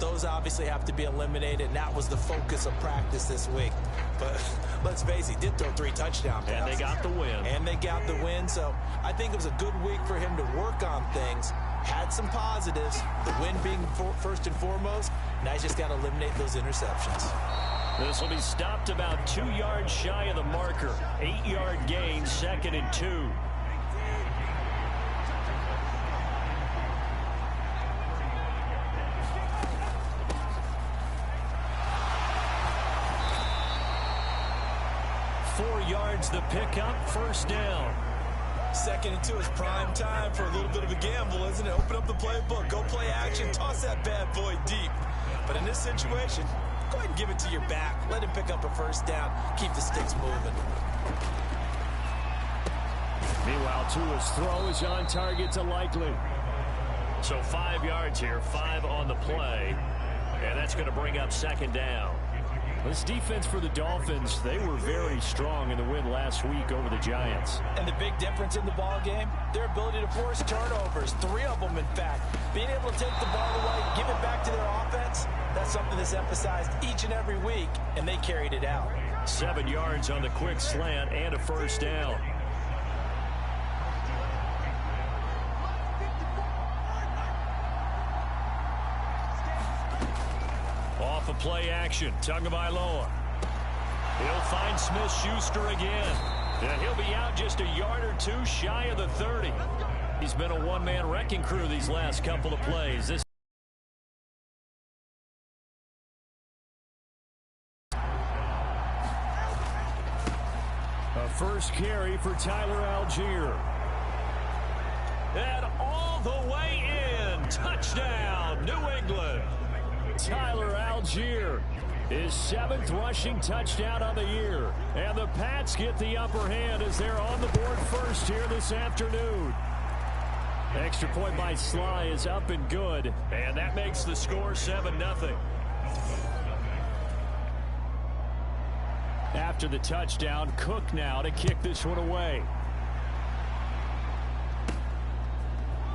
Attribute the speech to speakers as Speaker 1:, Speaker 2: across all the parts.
Speaker 1: those obviously have to be eliminated, and that was the focus of practice this week. But let's face it, he did throw 3 touchdown passes.
Speaker 2: And they got the win.
Speaker 1: And they got the win, so I think it was a good week for him to work on things. Had some positives, the win being first and foremost. Now he's just got to eliminate those interceptions.
Speaker 2: This will be stopped about 2 yards shy of the marker. 8-yard gain, 2nd and 2. The pickup, first down.
Speaker 1: 2nd and 2 is prime time for a little bit of a gamble, isn't it? Open up the playbook, go play action, toss that bad boy deep. But in this situation, go ahead and give it to your back. Let him pick up a first down. Keep the sticks moving.
Speaker 2: Meanwhile, Tua's throw is on target to Likely. So 5 yards here, 5 on the play. And that's going to bring up 2nd down. This defense for the Dolphins, they were very strong in the win last week over the Giants.
Speaker 1: And the big difference in the ball game, their ability to force turnovers, 3 of them in fact. Being able to take the ball away, give it back to their offense, that's something that's emphasized each and every week, and they carried it out.
Speaker 2: 7 yards on the quick slant and a first down. Off a play action, Tagovailoa. He'll find Smith-Schuster again. And he'll be out just a yard or 2 shy of the 30. He's been a one-man wrecking crew these last couple of plays. This a first carry for Tyler Algier. And all the way in. Touchdown, New England. Tyler Algier, his 7th rushing touchdown on the year. And the Pats get the upper hand as they're on the board first here this afternoon. Extra point by Sly is up and good. And that makes the score 7-0. After the touchdown, Cook now to kick this one away.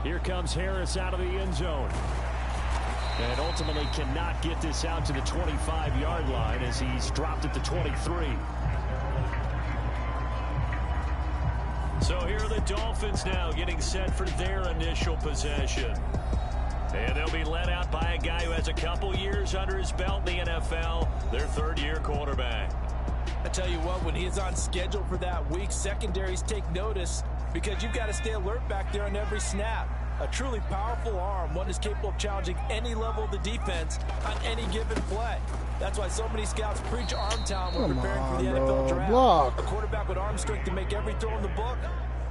Speaker 2: Here comes Harris out of the end zone. And ultimately cannot get this out to the 25-yard line as he's dropped at the 23. So here are the Dolphins now getting set for their initial possession. And they'll be led out by a guy who has a couple years under his belt in the NFL, their 3rd-year quarterback.
Speaker 1: I tell you what, when he's on schedule for that week, secondaries take notice because you've got to stay alert back there on every snap. A truly powerful arm, one is capable of challenging any level of the defense on any given play. That's why so many scouts preach arm talent when preparing for the NFL draft.
Speaker 3: Block.
Speaker 1: A quarterback with arm strength to make every throw in the book,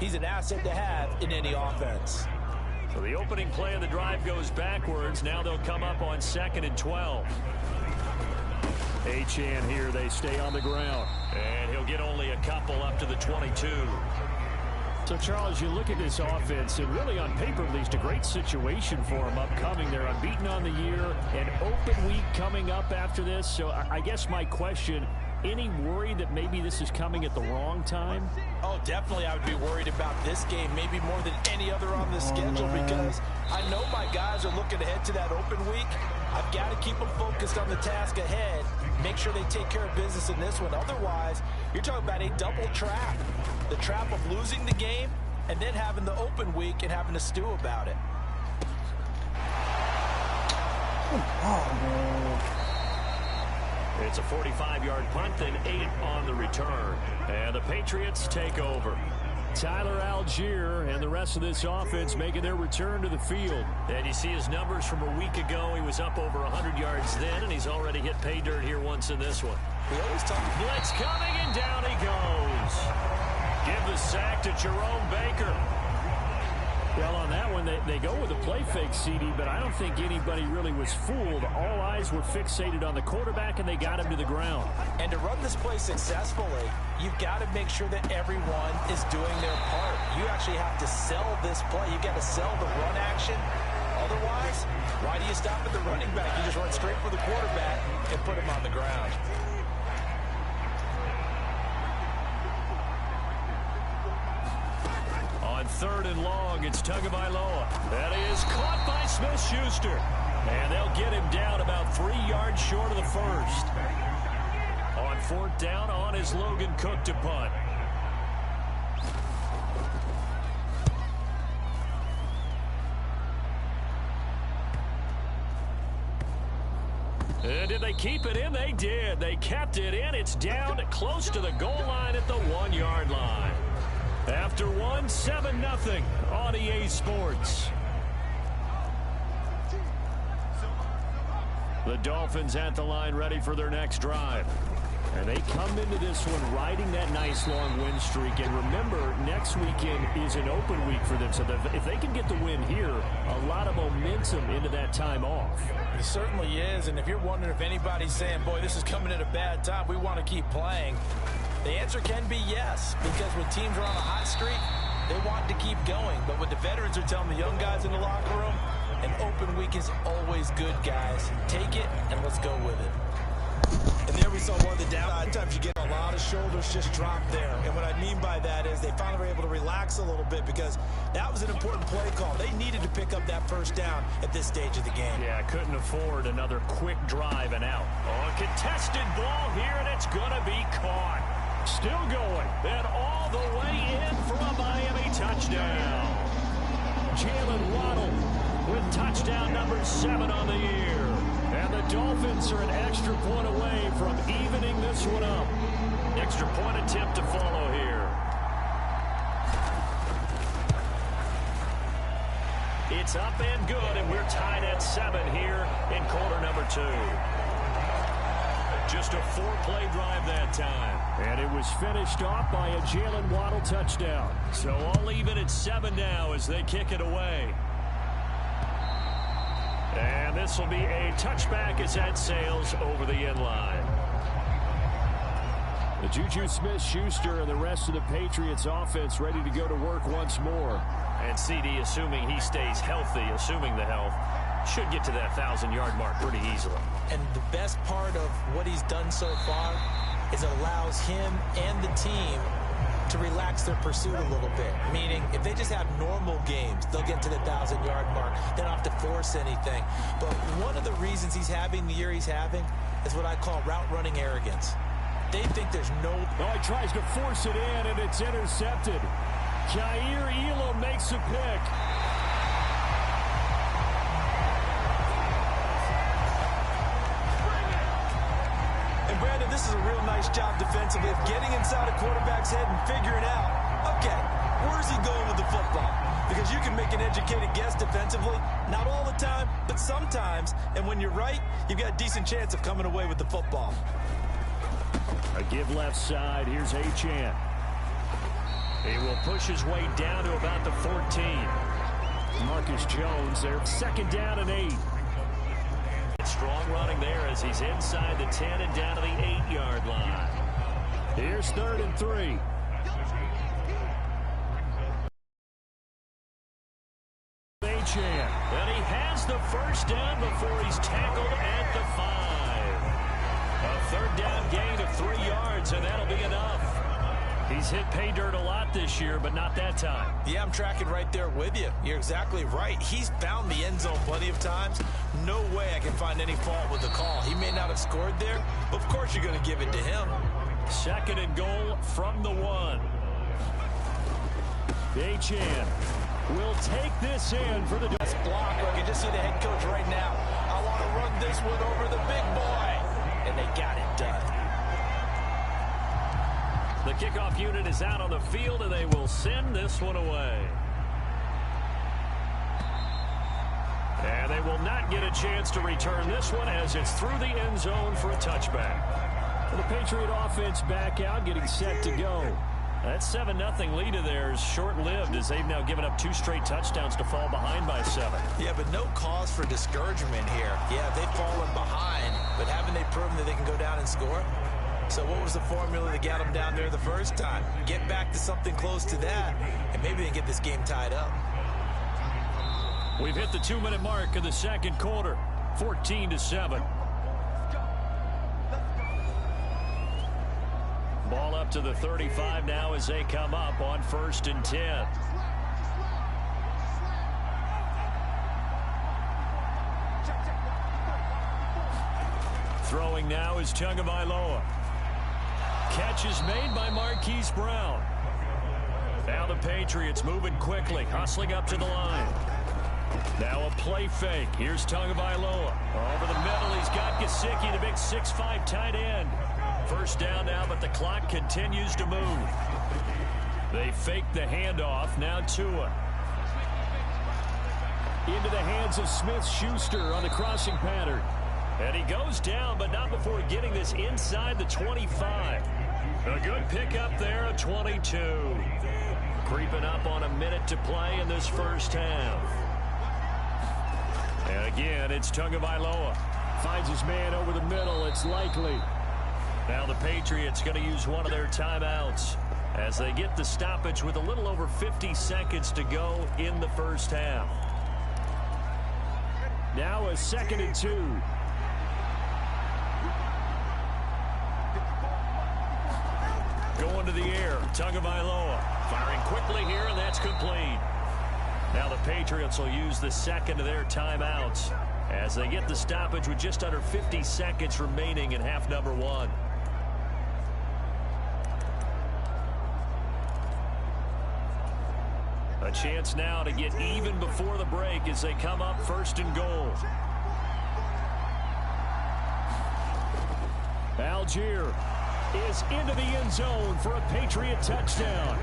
Speaker 1: he's an asset to have in any offense.
Speaker 2: So the opening play of the drive goes backwards. Now they'll come up on 2nd and 12. Achane here, they stay on the ground. And he'll get only a couple up to the 22. So, Charles, you look at this offense, and really on paper, at least, a great situation for them upcoming. They're unbeaten on the year, an open week coming up after this. So I guess my question, any worry that maybe this is coming at the wrong time?
Speaker 1: Oh, definitely I would be worried about this game, maybe more than any other on the schedule, because I know my guys are looking ahead to that open week. I've got to keep them focused on the task ahead, make sure they take care of business in this one. Otherwise, you're talking about a double trap. The trap of losing the game and then having the open week and having to stew about it.
Speaker 2: It's a 45-yard punt, then 8 on the return. And the Patriots take over. Tyler Algier and the rest of this offense making their return to the field. And you see his numbers from a week ago. He was up over 100 yards then, and he's already hit pay dirt here once in this one. Blitz coming, and down he goes. Give the sack to Jerome Baker. Well, on that one, they go with a play fake, CD, but I don't think anybody really was fooled. All eyes were fixated on the quarterback, and they got him to the ground.
Speaker 1: And to run this play successfully, you've got to make sure that everyone is doing their part. You actually have to sell this play. You've got to sell the run action. Otherwise, why do you stop at the running back? You just run straight for the quarterback and put him on the ground.
Speaker 2: On 3rd and long, it's Tagovailoa. That is caught by Smith-Schuster. And they'll get him down about first. On fourth down, on is Logan Cook to punt. Did they keep it in? They did. They kept it in. It's down close to the goal line at the 1-yard line. After one, 7-0 on EA Sports. The Dolphins at the line ready for their next drive. And they come into this one riding that nice long win streak. And remember, next weekend is an open week for them. So if they can get the win here, a lot of momentum into that time off.
Speaker 1: It certainly is. And if you're wondering if anybody's saying, boy, this is coming at a bad time, we want to keep playing, the answer can be yes. Because when teams are on a hot streak, they want to keep going. But what the veterans are telling the young guys in the locker room, an open week is always good, guys. Take it, and let's go with it. And there we saw one of the downside. Sometimes you get a lot of shoulders just drop there. And what I mean by that is they finally were able to relax a little bit because that was an important play call. They needed to pick up that first down at this stage of the game.
Speaker 2: Yeah, couldn't afford another quick drive and out. Oh, a contested ball here, and it's going to be caught. Still going, and all the way in for a Miami touchdown. Jalen Waddle with touchdown number 7 on the year. And the Dolphins are an extra point away from evening this one up. Extra point attempt to follow here. It's up and good, and we're tied at 7 here in quarter number 2. Just a 4-play drive that time. And it was finished off by a Jalen Waddle touchdown. So all even at 7 now as they kick it away. And this will be a touchback as that sails over the end line. The Juju Smith-Schuster and the rest of the Patriots offense ready to go to work once more. And CD, assuming he stays healthy, assuming the health, should get to that 1,000-yard mark pretty easily.
Speaker 1: And the best part of what he's done so far is it allows him and the team to relax their pursuit a little bit. Meaning, if they just have normal games, they'll get to the 1,000-yard mark. They don't have to force anything. But one of the reasons he's having the year he's having is what I call route-running arrogance. They think there's no...
Speaker 2: Oh, he tries to force it in, and it's intercepted. Jair Elam makes a pick.
Speaker 1: And Brandon, this is a real nice job defensively of getting inside a quarterback's head and figuring out, okay, where's he going with the football? Because you can make an educated guess defensively, not all the time, but sometimes. And when you're right, you've got a decent chance of coming away with the football.
Speaker 2: A give left side. Here's Achane. He will push his way down to about the 14. Marcus Jones there. 2nd down and 8. Strong running there as he's inside the 10 and down to the 8-yard line. Here's 3rd and 3. Achane. And he has the first down before he's tackled at the 5. A 3rd down gain of 3 yards, and that'll be enough. He's hit pay dirt a lot this year, but not that time.
Speaker 1: Yeah, I'm tracking right there with you. You're exactly right. He's found the end zone plenty of times. No way I can find any fault with the call. He may not have scored there, but of course you're going to give it to him.
Speaker 2: 2nd and goal from the 1. Achane will take this in for the...
Speaker 1: That's block. I can just see the head coach right now. I want to run this one over the big boy. And they got it done.
Speaker 2: The kickoff unit is out on the field, and they will send this one away. And they will not get a chance to return this one as it's through the end zone for a touchback. Well, the Patriot offense back out, getting set to go. That 7-0 lead of theirs short-lived as they've now given up 2 straight touchdowns to fall behind by 7.
Speaker 1: Yeah, but no cause for discouragement here. Yeah, they've fallen behind, but haven't they proven that they can go down and score? So what was the formula that got them down there the first time? Get back to something close to that, and maybe they can get this game tied up.
Speaker 2: We've hit the 2-minute mark of the 2nd quarter, 14-7. Ball up to the 35 now as they come up on 1st and 10. Throwing now is Tagovailoa. Catch is made by Marquise Brown. Now the Patriots moving quickly, hustling up to the line. Now a play fake. Here's Tagovailoa. Over the middle, he's got Gesicki, the big 6'5" tight end. First down now, but the clock continues to move. They fake the handoff. Now Tua. Into the hands of Smith-Schuster on the crossing pattern. And he goes down, but not before getting this inside the 25. A good pickup there, a 22. Creeping up on a minute to play in this first half. And again, it's Tagovailoa. Finds his man over the middle. It's likely. Now the Patriots going to use one of their timeouts as they get the stoppage with a little over 50 seconds to go in the first half. Now a 2nd and 2. Going to the air, Tagovailoa. Firing quickly here, and that's complete. Now the Patriots will use the second of their timeouts as they get the stoppage with just under 50 seconds remaining in half number 1. A chance now to get even before the break as they come up 1st and goal. Algier is into the end zone for a Patriot touchdown.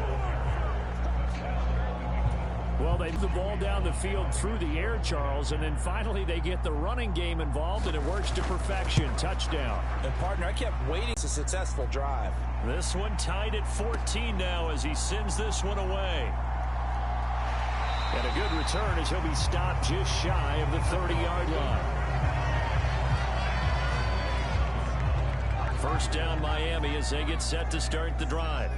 Speaker 2: Well, they move the ball down the field through the air, Charles, and then finally they get the running game involved, and it works to perfection. Touchdown.
Speaker 1: And, partner, I kept waiting. It's a successful drive.
Speaker 2: This one tied at 14 now as he sends this one away. And a good return as he'll be stopped just shy of the 30-yard line. First down Miami as they get set to start the drive.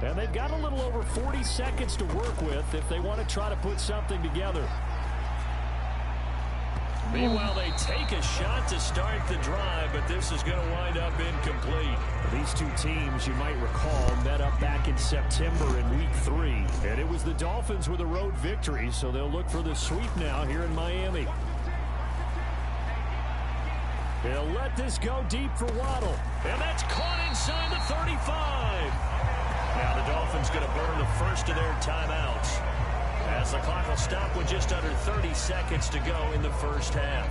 Speaker 2: And they've got a little over 40 seconds to work with if they want to try to put something together. Meanwhile, they take a shot to start the drive, but this is going to wind up incomplete. These two teams, you might recall, met up back in September in Week 3. And it was the Dolphins with a road victory, so they'll look for the sweep now here in Miami. They'll let this go deep for Waddle. And that's caught inside the 35. Now the Dolphins going to burn the first of their timeouts as the clock will stop with just under 30 seconds to go in the first half.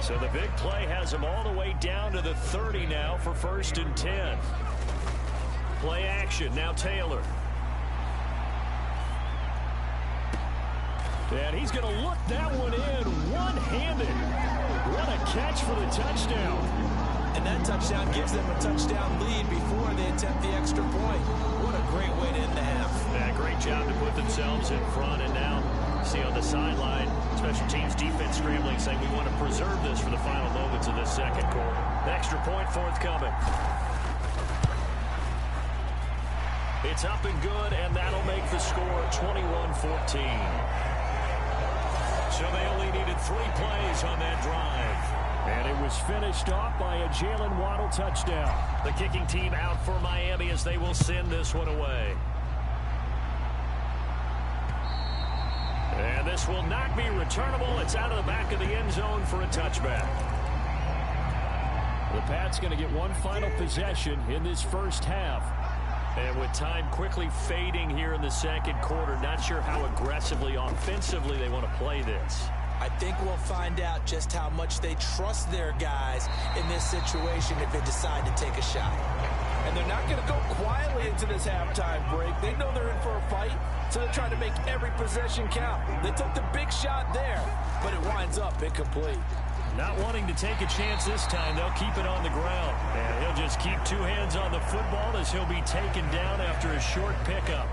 Speaker 2: So the big play has them all the way down to the 30 now for 1st and 10. Play action. Now Taylor. And he's going to look that one in one-handed. What a catch for the touchdown.
Speaker 1: And that touchdown gives them a touchdown lead before they attempt the extra point. What a great way to end the half.
Speaker 2: Yeah, great job to put themselves in front. And now, see on the sideline, special teams defense scrambling, saying we want to preserve this for the final moments of this second quarter. The extra point forthcoming. It's up and good, and that'll make the score 21-14. So they only needed 3 plays on that drive. And it was finished off by a Jalen Waddle touchdown. The kicking team out for Miami as they will send this one away. And this will not be returnable. It's out of the back of the end zone for a touchback. The Pats going to get one final possession in this first half. And with time quickly fading here in the second quarter, not sure how aggressively, offensively they want to play this.
Speaker 1: I think we'll find out just how much they trust their guys in this situation if they decide to take a shot. And they're not going to go quietly into this halftime break. They know they're in for a fight, so they're trying to make every possession count. They took the big shot there, but it winds up incomplete.
Speaker 2: Not wanting to take a chance this time, they'll keep it on the ground. And he'll just keep 2 hands on the football as he'll be taken down after a short pickup.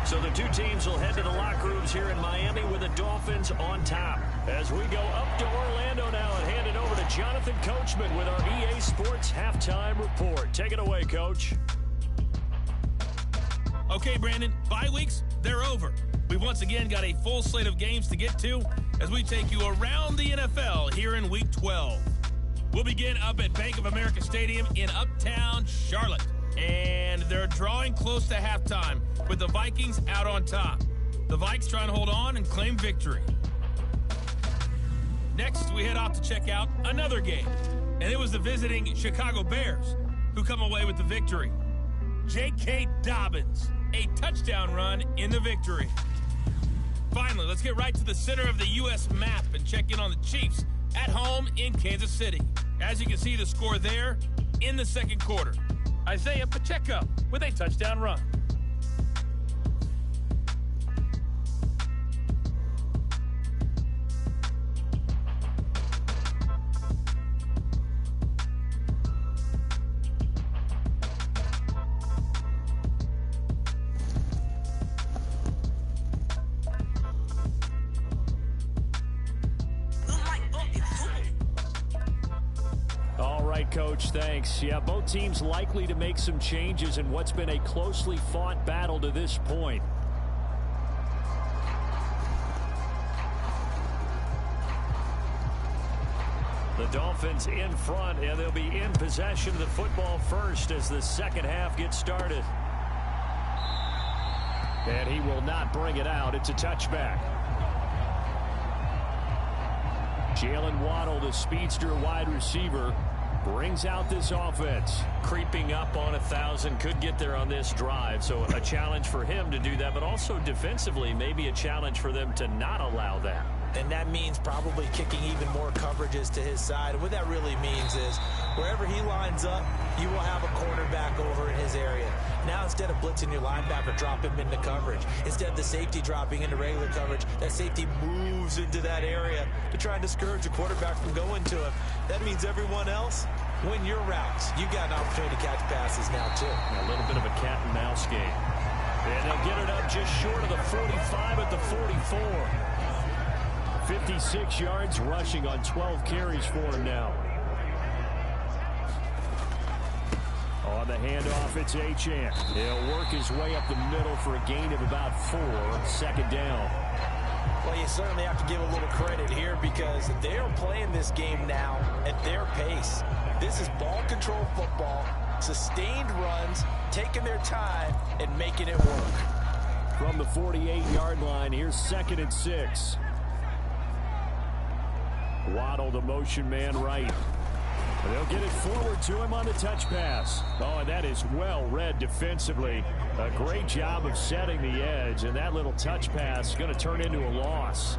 Speaker 2: So the two teams will head to the locker rooms here in Miami with the Dolphins on top. As we go up to Orlando now and hand it over to Jonathan Coachman with our EA Sports Halftime Report. Take it away, Coach.
Speaker 3: Okay, Brandon, bye weeks, they're over. We've once again got a full slate of games to get to as we take you around the NFL here in Week 12. We'll begin up at Bank of America Stadium in Uptown Charlotte. And they're drawing close to halftime with the Vikings out on top. The Vikes trying to hold on and claim victory. Next Next, we head off to check out another game, and it was the visiting Chicago Bears who come away with the victory. J.K. Dobbins, a touchdown run in the victory. Finally, let's get right to the center of the U.S. map and check in on the Chiefs at home in Kansas City. As you can see, the score there in the second quarter. Isaiah Pacheco with a touchdown run.
Speaker 2: Coach, thanks. Yeah, both teams likely to make some changes in what's been a closely fought battle to this point. The Dolphins in front, and they'll be in possession of the football first as the second half gets started. And he will not bring it out. It's a touchback. Jalen Waddle, the speedster wide receiver, brings out this offense. Creeping up on 1,000, could get there on this drive. So a challenge for him to do that, but also defensively, maybe a challenge for them to not allow that.
Speaker 1: And that means probably kicking even more coverages to his side. And what that really means is wherever he lines up, you will have a cornerback over in his area. Now, instead of blitzing your linebacker, drop him into coverage. Instead of the safety dropping into regular coverage, that safety moves into that area to try and discourage the quarterback from going to him. That means everyone else, win your routes. You've got an opportunity to catch passes now, too.
Speaker 2: A little bit of a cat and mouse game. And they'll get it up just short of the 45 at the 44. 56 yards rushing on 12 carries for him now. On the handoff, it's Achane. He'll work his way up the middle for a gain of about 4. Second down.
Speaker 1: Well, you certainly have to give a little credit here because they're playing this game now at their pace. This is ball control football, sustained runs, taking their time and making it work.
Speaker 2: From the 48-yard line, here's 2nd and 6. Waddle, the motion man right. They'll get it forward to him on the touch pass. Oh, and that is well read defensively. A great job of setting the edge, and that little touch pass is going to turn into a loss.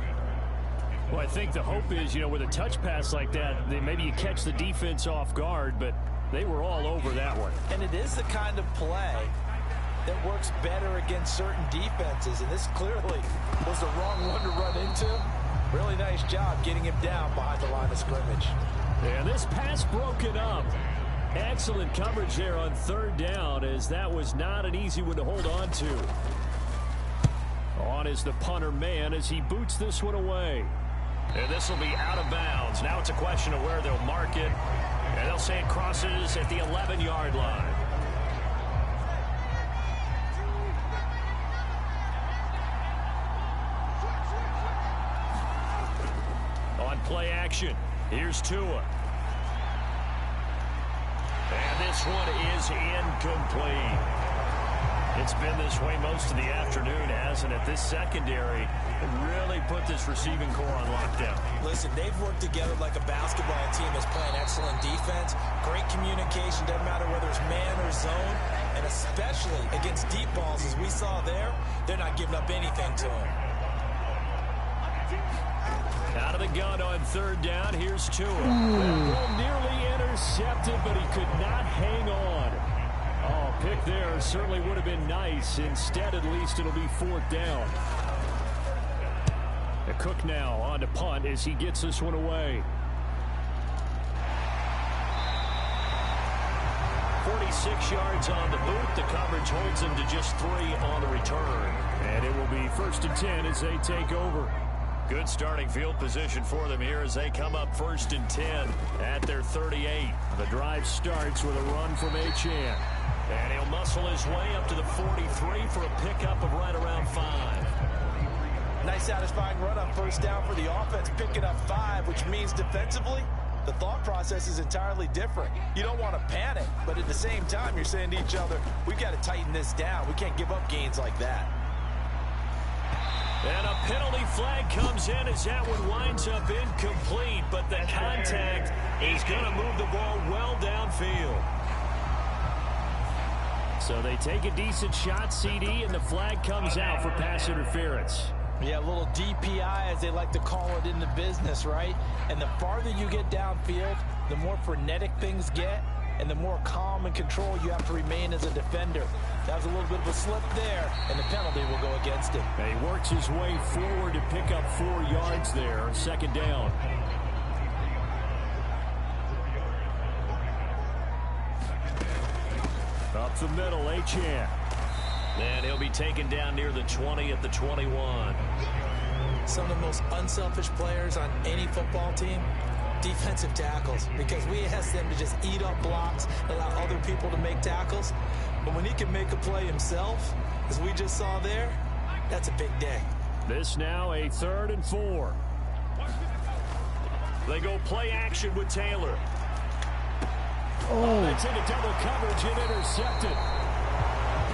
Speaker 2: Well, I think the hope is, with a touch pass like that, maybe you catch the defense off guard, but they were all over that one.
Speaker 1: And it is the kind of play that works better against certain defenses, and this clearly was the wrong one to run into. Really nice job getting him down behind the line of scrimmage.
Speaker 2: And this pass broken up. Excellent coverage there on 3rd down, as that was not an easy one to hold on to. On is the punter man as he boots this one away. And this will be out of bounds. Now it's a question of where they'll mark it. And they'll say it crosses at the 11-yard line. On play action, here's Tua. And this one is incomplete. It's been this way most of the afternoon, hasn't it? This secondary really put this receiving core on lockdown.
Speaker 1: Listen, they've worked together like a basketball team that's playing excellent defense. Great communication, doesn't matter whether it's man or zone. And especially against deep balls, as we saw there, they're not giving up anything to him.
Speaker 2: Out of the gun on 3rd down, here's Tua. Well, nearly intercepted, but he could not hang on. Oh, pick there certainly would have been nice. Instead, at least, it'll be 4th down. The Cook now on to punt as he gets this one away. 46 yards on the boot. The coverage holds him to just 3 on the return. And it will be 1st and 10 as they take over. Good starting field position for them here as they come up 1st and 10 at their 38. The drive starts with a run from Achane. And he'll muscle his way up to the 43 for a pickup of right around 5.
Speaker 1: Nice satisfying run on 1st down for the offense, picking up 5, which means defensively, the thought process is entirely different. You don't want to panic, but at the same time, you're saying to each other, we've got to tighten this down. We can't give up gains like that.
Speaker 2: And a penalty flag comes in as that one winds up incomplete. He's going to move the ball well downfield. So they take a decent shot, CD, and the flag comes out for pass interference.
Speaker 1: Yeah, a little DPI, as they like to call it in the business, right? And the farther you get downfield, the more frenetic things get, and the more calm and control you have to remain as a defender. That was a little bit of a slip there, and the penalty will go against him.
Speaker 2: And he works his way forward to pick up 4 yards there, second down. Up the middle, Achane. And he'll be taken down near the 20 at the 21.
Speaker 1: Some of the most unselfish players on any football team, defensive tackles, because we ask them to just eat up blocks, allow other people to make tackles. But when he can make a play himself, as we just saw there, that's a big day.
Speaker 2: This now a 3rd and 4. They go play action with Taylor.
Speaker 4: Oh,
Speaker 2: It's into double coverage and intercepted.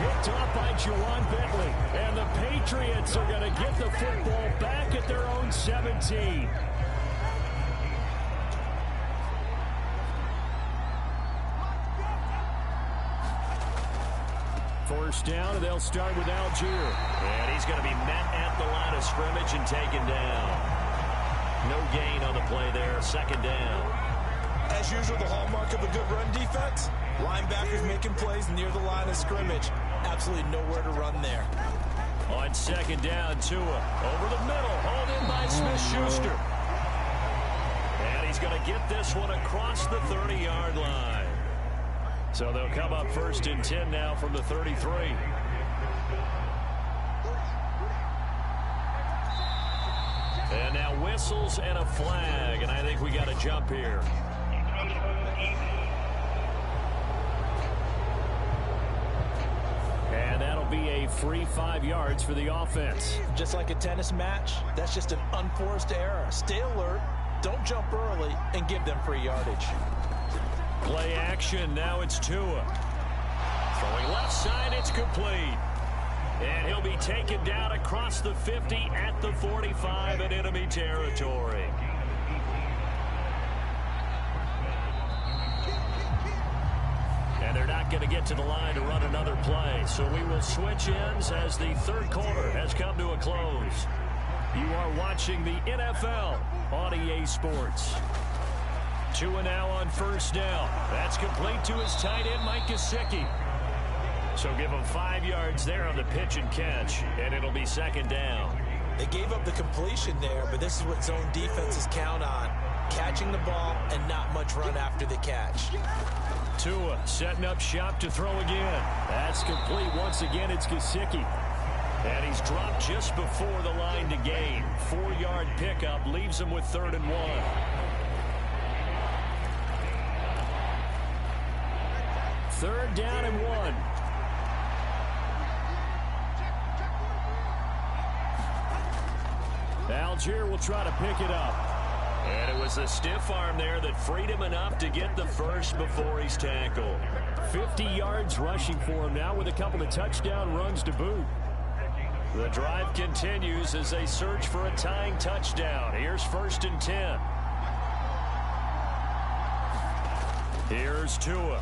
Speaker 2: Picked off by Juwan Bentley. And the Patriots are going to get the football back at their own 17. First down, and they'll start with Algier. And he's going to be met at the line of scrimmage and taken down. No gain on the play there, second down.
Speaker 1: As usual, the hallmark of a good run defense, linebackers making plays near the line of scrimmage. Absolutely nowhere to run there.
Speaker 2: On second down, Tua over the middle, hauled in by Smith-Schuster. And he's going to get this one across the 30-yard line. So they'll come up 1st and 10 now from the 33. And now whistles and a flag, and I think we got a jump here. And that'll be a free 5 yards for the offense.
Speaker 1: Just like a tennis match, that's just an unforced error. Stay alert, don't jump early, and give them free yardage.
Speaker 2: Play action, now it's Tua. Throwing left side, it's complete. And he'll be taken down across the 50 at the 45 in enemy territory. And they're not going to get to the line to run another play. So we will switch ends as the 3rd quarter has come to a close. You are watching the NFL on EA Sports. Tua now on first down. That's complete to his tight end, Mike Gesicki. So give him 5 yards there on the pitch and catch, and it'll be second down.
Speaker 1: They gave up the completion there, but this is what zone defenses count on. Catching the ball and not much run after the catch.
Speaker 2: Tua setting up shop to throw again. That's complete. Once again, it's Gesicki. And he's dropped just before the line to gain. 4-yard pickup leaves him with 3rd and 1. Third down and 1. Algier will try to pick it up. And it was a stiff arm there that freed him enough to get the first before he's tackled. 50 yards rushing for him now with a couple of touchdown runs to boot. The drive continues as they search for a tying touchdown. Here's 1st and 10. Here's Tua.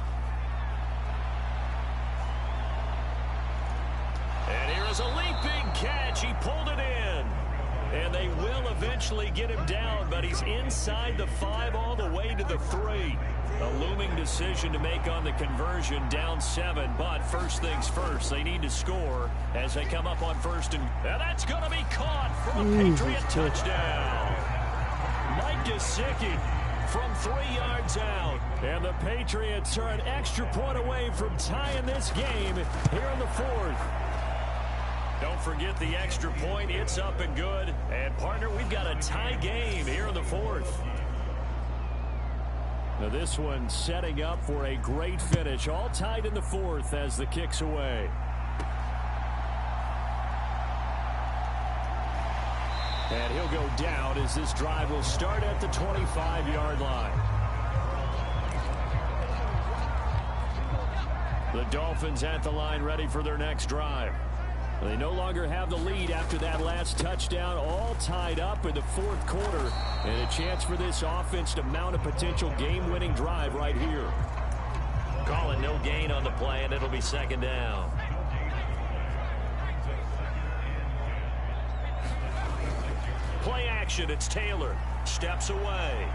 Speaker 2: And here is a leaping catch. He pulled it in. And they will eventually get him down, but he's inside the 5 all the way to the 3. A looming decision to make on the conversion, down 7. But first things first, they need to score as they come up on 1st and that's going to be caught for a Patriot touchdown. Mike Gesicki from 3 yards out. And the Patriots are an extra point away from tying this game here in the 4th. Don't forget the extra point. It's up and good. And, partner, we've got a tie game here in the 4th. Now this one setting up for a great finish. All tied in the 4th as the kick's away. And he'll go down as this drive will start at the 25-yard line. The Dolphins at the line ready for their next drive. They no longer have the lead after that last touchdown, all tied up in the fourth quarter, and a chance for this offense to mount a potential game-winning drive right here.
Speaker 4: Calling no gain on the play, and it'll be second down. Play action, it's Taylor. Steps away.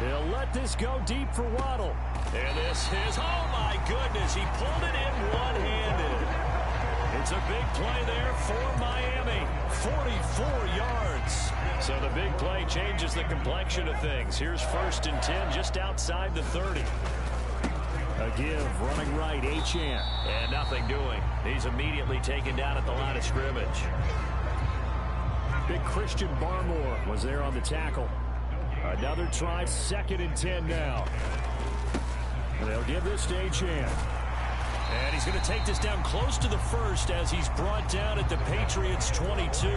Speaker 2: They'll let this go deep for Waddle.
Speaker 4: And this is, oh my goodness, he pulled it in one-handed. It's a big play there for Miami. 44 yards. So the big play changes the complexion of things. Here's 1st and 10 just outside the 30.
Speaker 2: A give, running right, Achane.
Speaker 4: And nothing doing. He's immediately taken down at the line of scrimmage.
Speaker 2: Big Christian Barmore was there on the tackle. Another try, 2nd and 10 now. They'll give this to Achane.
Speaker 4: And he's going to take this down close to the 1st as he's brought down at the Patriots 22.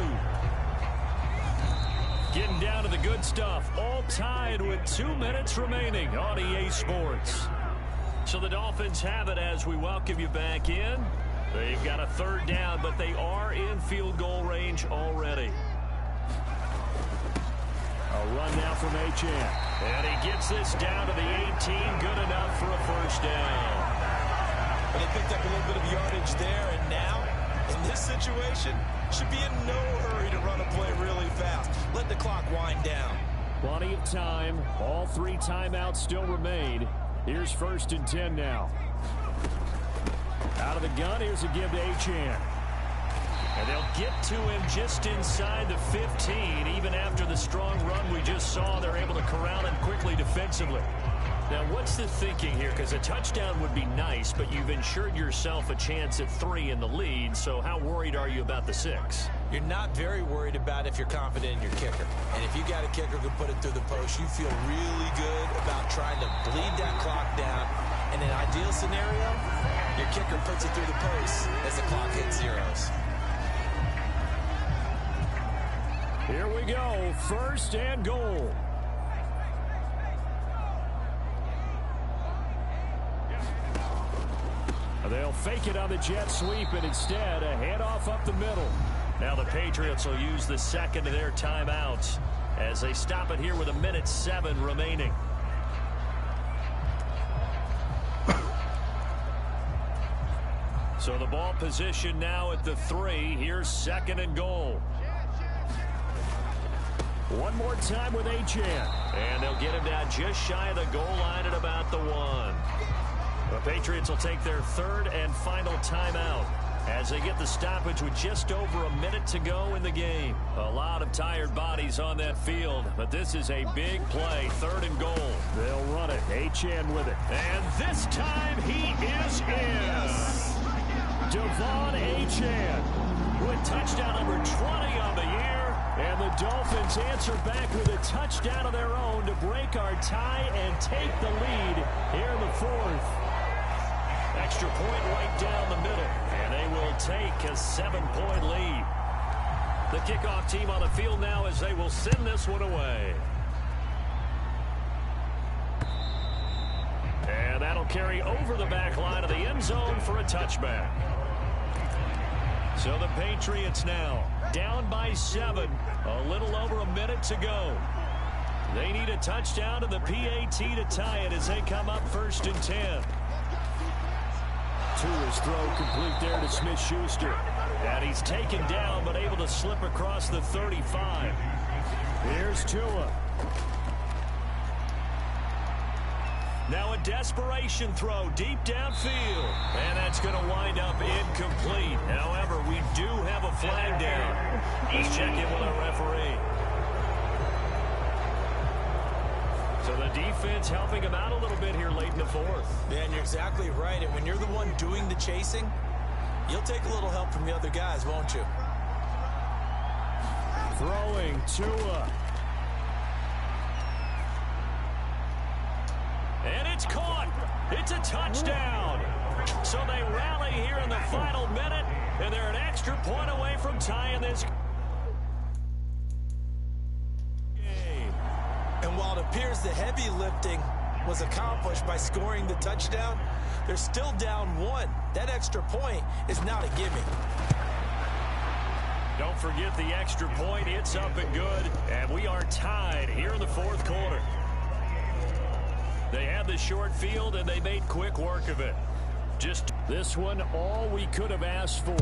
Speaker 4: Getting down to the good stuff. All tied with 2 minutes remaining on EA Sports. So the Dolphins have it as we welcome you back in. They've got a 3rd down, but they are in field goal range already.
Speaker 2: A run now from Achane.
Speaker 4: And he gets this down to the 18. Good enough for a 1st down.
Speaker 1: But they picked up a little bit of yardage there, and now, in this situation, should be in no hurry to run a play really fast. Let the clock wind down.
Speaker 2: Plenty of time. All 3 timeouts still remain. Here's 1st and 10 now. Out of the gun, here's a give to Achane.
Speaker 4: And they'll get to him just inside the 15. Even after the strong run we just saw, they're able to corral him quickly defensively. Now, what's the thinking here? Because a touchdown would be nice, but you've ensured yourself a chance at 3 in the lead, so how worried are you about the 6?
Speaker 1: You're not very worried about if you're confident in your kicker. And if you got a kicker who can put it through the post, you feel really good about trying to bleed that clock down. In an ideal scenario, your kicker puts it through the post as the clock hits zeros.
Speaker 2: Here we go, 1st and goal. They'll fake it on the jet sweep, and instead a handoff up the middle.
Speaker 4: Now the Patriots will use the 2nd of their timeouts as they stop it here with 1:07 remaining. So the ball position now at the 3. Here's 2nd and goal.
Speaker 2: One more time with Achane.
Speaker 4: And they'll get him down just shy of the goal line at about the 1. The Patriots will take their 3rd and final timeout as they get the stoppage with just over a minute to go in the game. A lot of tired bodies on that field, but this is a big play, 3rd and goal.
Speaker 2: They'll run it. Achane with it.
Speaker 4: And this time he is in.
Speaker 1: Yes.
Speaker 2: Devon Achane with touchdown number 20 on the year. And the Dolphins answer back with a touchdown of their own to break our tie and take the lead here in the 4th.
Speaker 4: Extra point right down the middle, and they will take a 7-point lead. The kickoff team on the field now as they will send this one away. And that'll carry over the back line of the end zone for a touchback. So the Patriots now down by 7, a little over a minute to go. They need a touchdown to the PAT to tie it as they come up 1st and 10.
Speaker 2: Tua's throw complete there to Smith-Schuster.
Speaker 4: And he's taken down but able to slip across the 35.
Speaker 2: Here's Tua.
Speaker 4: Now a desperation throw deep downfield. And that's going to wind up incomplete. However, we do have a flag down. Let's check in with our referee. So the defense helping him out a little bit here late in the 4th.
Speaker 1: Man, you're exactly right. And when you're the one doing the chasing, you'll take a little help from the other guys, won't you?
Speaker 2: Throwing Tua.
Speaker 4: And it's caught. It's a touchdown. So they rally here in the final minute, and they're an extra point away from tying this game.
Speaker 1: And while it appears the heavy lifting was accomplished by scoring the touchdown, they're still down 1. That extra point is not a gimme.
Speaker 2: Don't forget the extra point. It's up and good. And we are tied here in the fourth quarter. They had the short field, and they made quick work of it. Just this one, all we could have asked for.